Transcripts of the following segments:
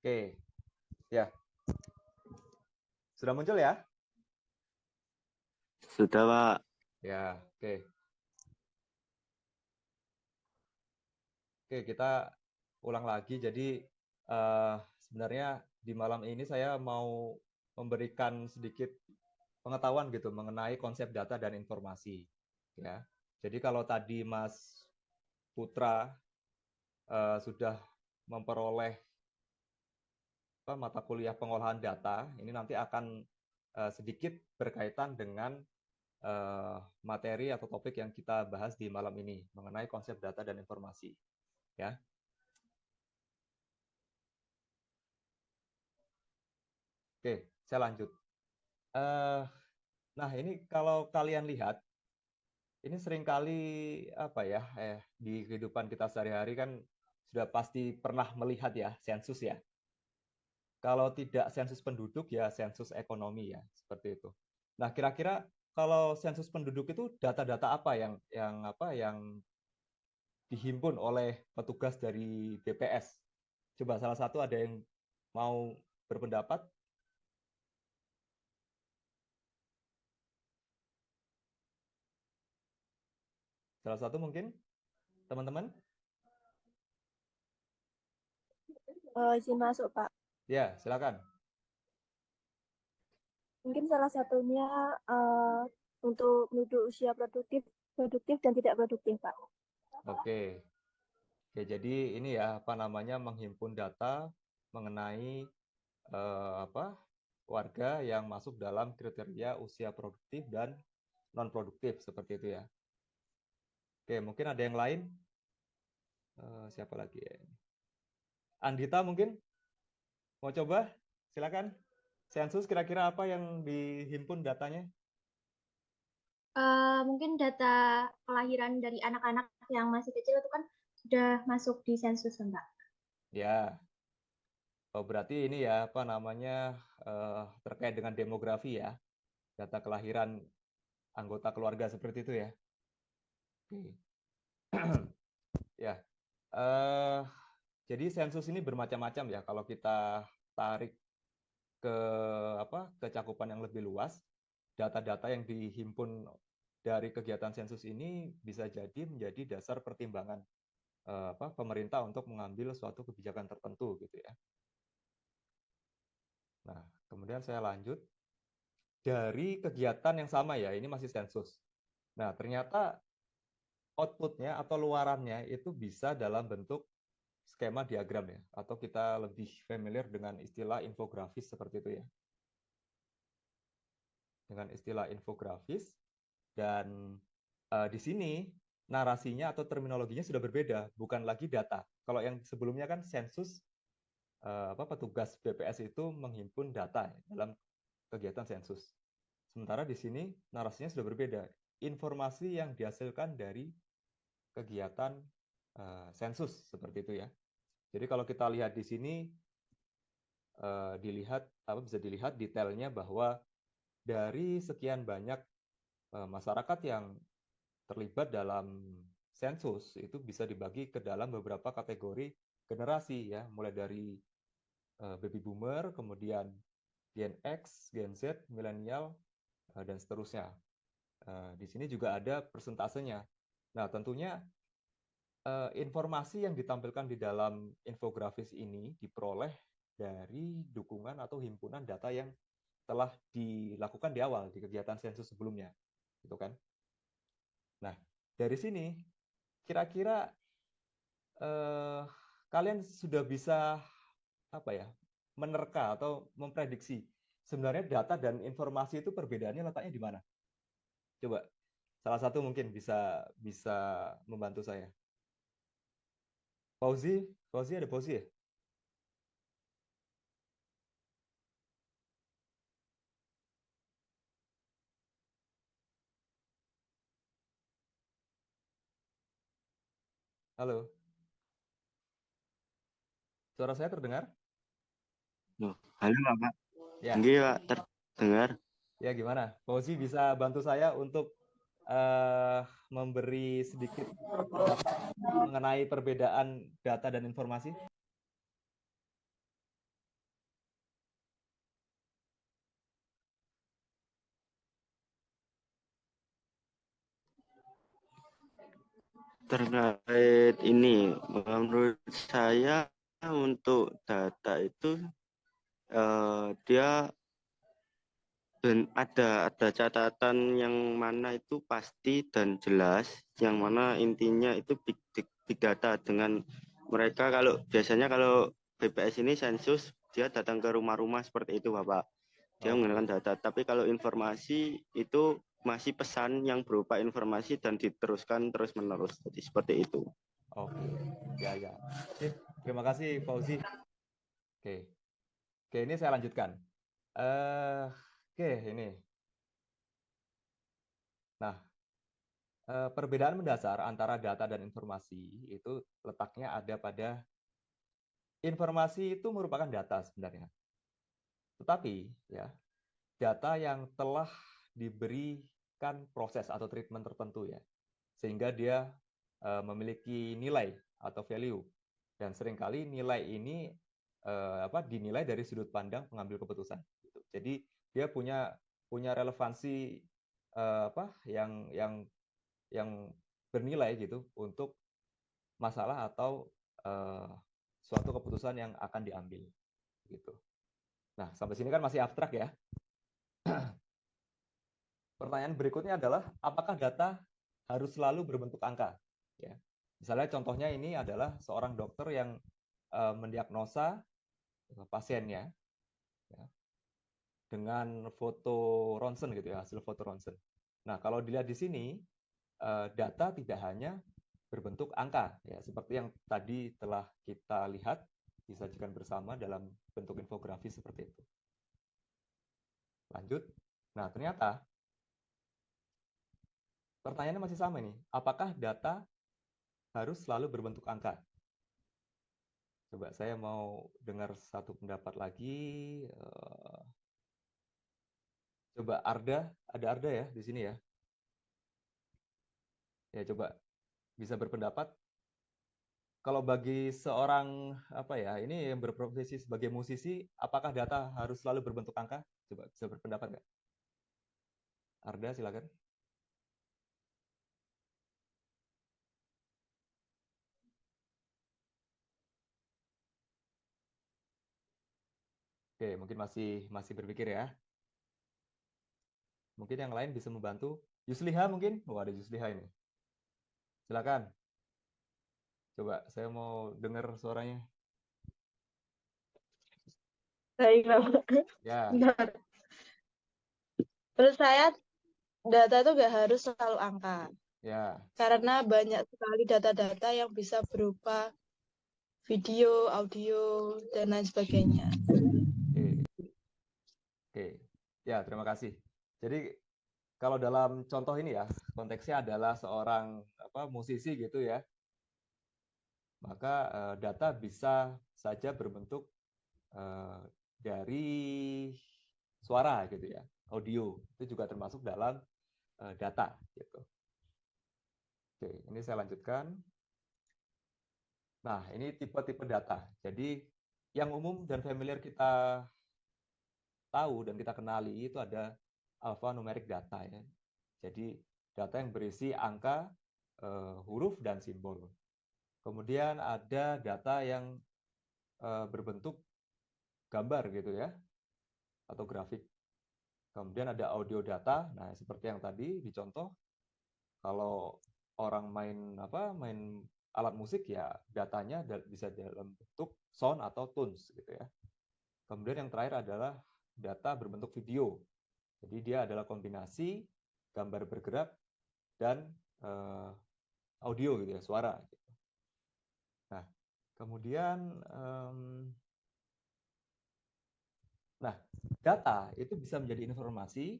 Oke, ya. Sudah muncul ya? Sudah, Pak. Ya, oke. Oke, kita ulang lagi. Jadi sebenarnya di malam ini saya mau memberikan sedikit pengetahuan gitu mengenai konsep data dan informasi. Ya, jadi kalau tadi Mas Putra sudah memperoleh mata kuliah pengolahan data, ini nanti akan sedikit berkaitan dengan materi atau topik yang kita bahas di malam ini mengenai konsep data dan informasi. Ya. Oke, saya lanjut. Nah, ini kalau kalian lihat, ini seringkali apa ya, di kehidupan kita sehari-hari kan sudah pasti pernah melihat ya sensus ya. Kalau tidak sensus penduduk ya sensus ekonomi ya, seperti itu. Nah, kira-kira kalau sensus penduduk itu data-data apa yang dihimpun oleh petugas dari BPS? Coba salah satu ada yang mau berpendapat? Salah satu mungkin, teman-teman? Izin masuk, Pak. Ya, silakan. Mungkin salah satunya untuk penduduk usia produktif dan tidak produktif, Pak. Oke. Oke, jadi ini ya apa namanya menghimpun data mengenai warga yang masuk dalam kriteria usia produktif dan non produktif seperti itu ya. Oke, mungkin ada yang lain? Siapa lagi ya? Andita mungkin mau coba? Silakan. Sensus kira-kira apa yang dihimpun datanya? Mungkin data kelahiran dari anak-anak yang masih kecil itu kan sudah masuk di sensus, Mbak. Ya. Oh, berarti ini ya apa namanya terkait dengan demografi ya. Data kelahiran anggota keluarga seperti itu ya. Oke. Ya. Jadi sensus ini bermacam-macam ya. Kalau kita tarik ke kecakupan yang lebih luas, data-data yang dihimpun dari kegiatan sensus ini bisa jadi menjadi dasar pertimbangan pemerintah untuk mengambil suatu kebijakan tertentu gitu ya. Nah, kemudian saya lanjut dari kegiatan yang sama ya, ini masih sensus. Nah, ternyata outputnya atau luarannya itu bisa dalam bentuk skema diagram ya, atau kita lebih familiar dengan istilah infografis seperti itu ya. Dengan istilah infografis, dan di sini narasinya atau terminologinya sudah berbeda, bukan lagi data. Kalau yang sebelumnya kan sensus, petugas BPS itu menghimpun data ya, dalam kegiatan sensus. Sementara di sini narasinya sudah berbeda, informasi yang dihasilkan dari kegiatan sensus seperti itu ya. Jadi kalau kita lihat di sini bisa dilihat detailnya bahwa dari sekian banyak masyarakat yang terlibat dalam sensus itu bisa dibagi ke dalam beberapa kategori generasi ya, mulai dari baby boomer, kemudian Gen X, Gen Z, milenial, dan seterusnya. Di sini juga ada persentasenya. Nah, tentunya informasi yang ditampilkan di dalam infografis ini diperoleh dari dukungan atau himpunan data yang telah dilakukan di awal di kegiatan sensus sebelumnya, gitu kan? Nah, dari sini kira-kira kalian sudah bisa menerka atau memprediksi sebenarnya data dan informasi itu perbedaannya letaknya di mana? Coba salah satu mungkin bisa membantu saya. Fauzi ada Fauzi ya? Halo, suara saya terdengar? Halo, Pak. Ya. Enggak, Pak, terdengar. Ya, gimana? Fauzi bisa bantu saya untuk memberi sedikit pendapat mengenai perbedaan data dan informasi? terkait ini, menurut saya untuk data itu dia ada catatan yang mana itu pasti dan jelas, yang mana intinya itu big data. Dengan mereka kalau biasanya kalau BPS ini sensus dia datang ke rumah-rumah seperti itu Bapak, dia Oke, menggunakan data. Tapi kalau informasi itu masih pesan yang berupa informasi dan diteruskan terus menerus, jadi seperti itu. oke. Ya, ya. Sip. Terima kasih, Fauzi. Oke. Oke, ini saya lanjutkan. Oke, ini. Nah, perbedaan mendasar antara data dan informasi itu letaknya ada pada informasi itu merupakan data sebenarnya. Tetapi, ya, data yang telah diberikan proses atau treatment tertentu ya, sehingga dia memiliki nilai atau value, dan seringkali nilai ini dinilai dari sudut pandang pengambil keputusan. Gitu. Jadi dia punya relevansi yang bernilai gitu untuk masalah atau suatu keputusan yang akan diambil gitu. Nah, sampai sini kan masih abstrak ya. Pertanyaan berikutnya adalah apakah data harus selalu berbentuk angka? Ya. Misalnya contohnya ini adalah seorang dokter yang mendiagnosa pasiennya ya, dengan foto ronsen gitu ya, hasil foto ronsen. Nah, kalau dilihat di sini data tidak hanya berbentuk angka ya, seperti yang tadi telah kita lihat disajikan bersama dalam bentuk infografis seperti itu. Lanjut. Nah, ternyata pertanyaannya masih sama nih. Apakah data harus selalu berbentuk angka? Coba saya mau dengar satu pendapat lagi. Coba Arda, ada Arda ya di sini ya. Ya coba bisa berpendapat. Kalau bagi seorang ini yang berprofesi sebagai musisi, apakah data harus selalu berbentuk angka? Coba bisa berpendapat nggak? Arda silakan. Oke, mungkin masih berpikir ya. Mungkin yang lain bisa membantu. Yusliha mungkin? Oh, ada Yusliha ini. Silakan. Coba saya mau dengar suaranya. Baiklah, Ya, benar. Menurut saya data itu nggak harus selalu angka, ya. karena banyak sekali data-data yang bisa berupa video, audio, dan lain sebagainya. Oke. Oke. Ya, terima kasih. Jadi kalau dalam contoh ini ya, konteksnya adalah seorang musisi gitu ya. Maka data bisa saja berbentuk dari suara gitu ya, audio. Itu juga termasuk dalam data gitu. Oke, ini saya lanjutkan. Nah, ini tipe-tipe data. Jadi yang umum dan familiar kita tahu dan kita kenali itu ada alphanumeric data ya. Jadi data yang berisi angka, huruf dan simbol. Kemudian ada data yang berbentuk gambar gitu ya, atau grafik. Kemudian ada audio data. Nah, seperti yang tadi dicontoh, kalau orang main alat musik ya datanya bisa dalam bentuk sound atau tunes gitu ya. Kemudian yang terakhir adalah data berbentuk video. Jadi dia adalah kombinasi gambar bergerak dan audio gitu ya, suara. Gitu. Nah, kemudian data itu bisa menjadi informasi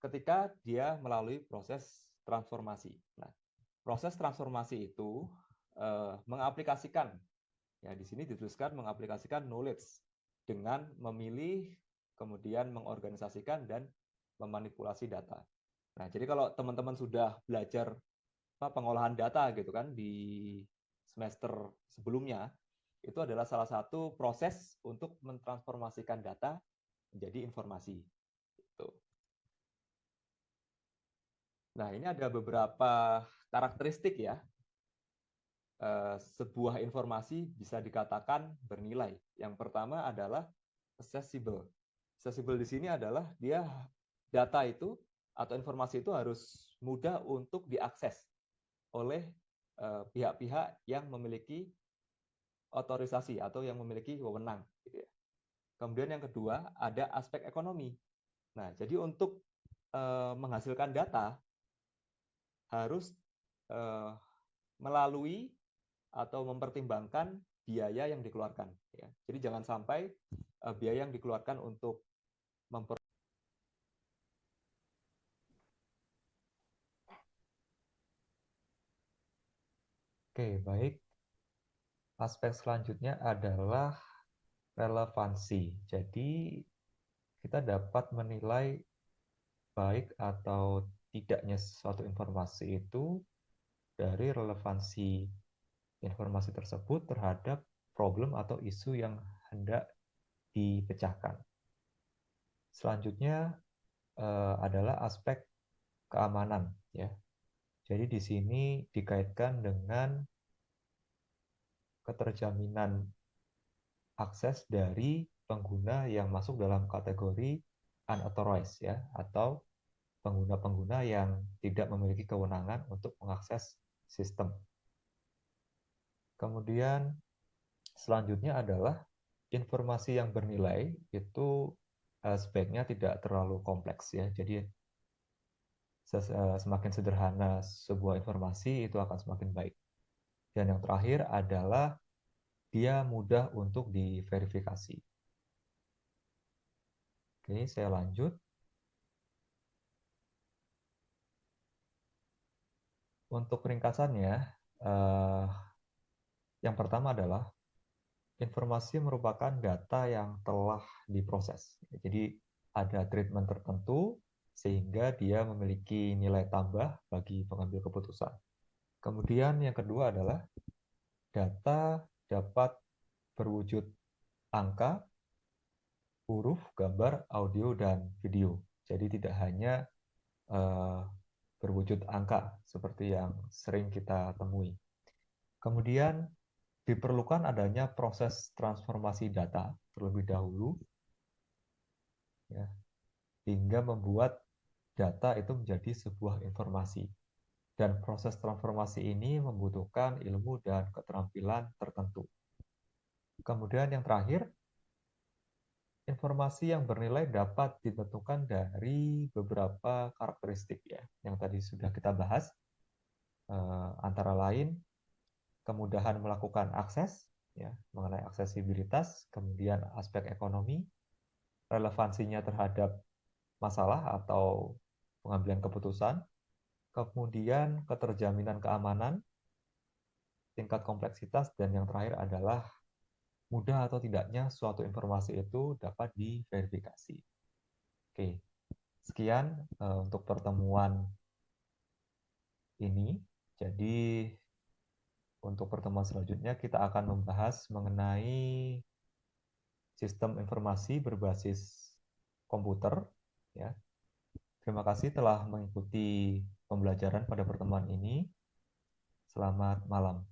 ketika dia melalui proses transformasi. Nah, proses transformasi itu mengaplikasikan, ya di sini dituliskan mengaplikasikan knowledge dengan memilih, kemudian mengorganisasikan dan memanipulasi data. Nah, jadi kalau teman-teman sudah belajar pengolahan data gitu kan di semester sebelumnya, itu adalah salah satu proses untuk mentransformasikan data menjadi informasi. Gitu. Nah, ini ada beberapa karakteristik ya sebuah informasi bisa dikatakan bernilai. Yang pertama adalah accessible. Accessible di sini adalah data itu atau informasi itu harus mudah untuk diakses oleh pihak-pihak yang memiliki otorisasi atau yang memiliki wewenang. Gitu ya. Kemudian yang kedua ada aspek ekonomi. Nah, jadi untuk menghasilkan data harus melalui atau mempertimbangkan biaya yang dikeluarkan. Ya. Jadi jangan sampai biaya yang dikeluarkan untuk Oke, baik. Aspek selanjutnya adalah relevansi. Jadi kita dapat menilai baik atau tidaknya suatu informasi itu dari relevansi informasi tersebut terhadap problem atau isu yang hendak dipecahkan. Selanjutnya adalah aspek keamanan, ya. Jadi di sini dikaitkan dengan keterjaminan akses dari pengguna yang masuk dalam kategori unauthorized, ya, atau pengguna-pengguna yang tidak memiliki kewenangan untuk mengakses sistem. Kemudian selanjutnya adalah informasi yang bernilai itu sebaiknya tidak terlalu kompleks, ya. Jadi semakin sederhana sebuah informasi itu akan semakin baik. Dan yang terakhir adalah dia mudah untuk diverifikasi. Oke, saya lanjut. Untuk ringkasannya, yang pertama adalah informasi merupakan data yang telah diproses. Jadi ada treatment tertentu sehingga dia memiliki nilai tambah bagi pengambil keputusan. Kemudian yang kedua adalah data dapat berwujud angka, huruf, gambar, audio, dan video. Jadi tidak hanya berwujud angka seperti yang sering kita temui. Kemudian diperlukan adanya proses transformasi data terlebih dahulu, ya, hingga membuat data itu menjadi sebuah informasi. Dan proses transformasi ini membutuhkan ilmu dan keterampilan tertentu. Kemudian yang terakhir, informasi yang bernilai dapat ditentukan dari beberapa karakteristik, ya, yang tadi sudah kita bahas, antara lain kemudahan melakukan akses, ya, mengenai aksesibilitas, kemudian aspek ekonomi, relevansinya terhadap masalah atau pengambilan keputusan, kemudian keterjaminan keamanan, tingkat kompleksitas, dan yang terakhir adalah mudah atau tidaknya suatu informasi itu dapat diverifikasi. Oke, sekian untuk pertemuan ini. Jadi untuk pertemuan selanjutnya kita akan membahas mengenai sistem informasi berbasis komputer, ya. Terima kasih telah mengikuti pembelajaran pada pertemuan ini. Selamat malam.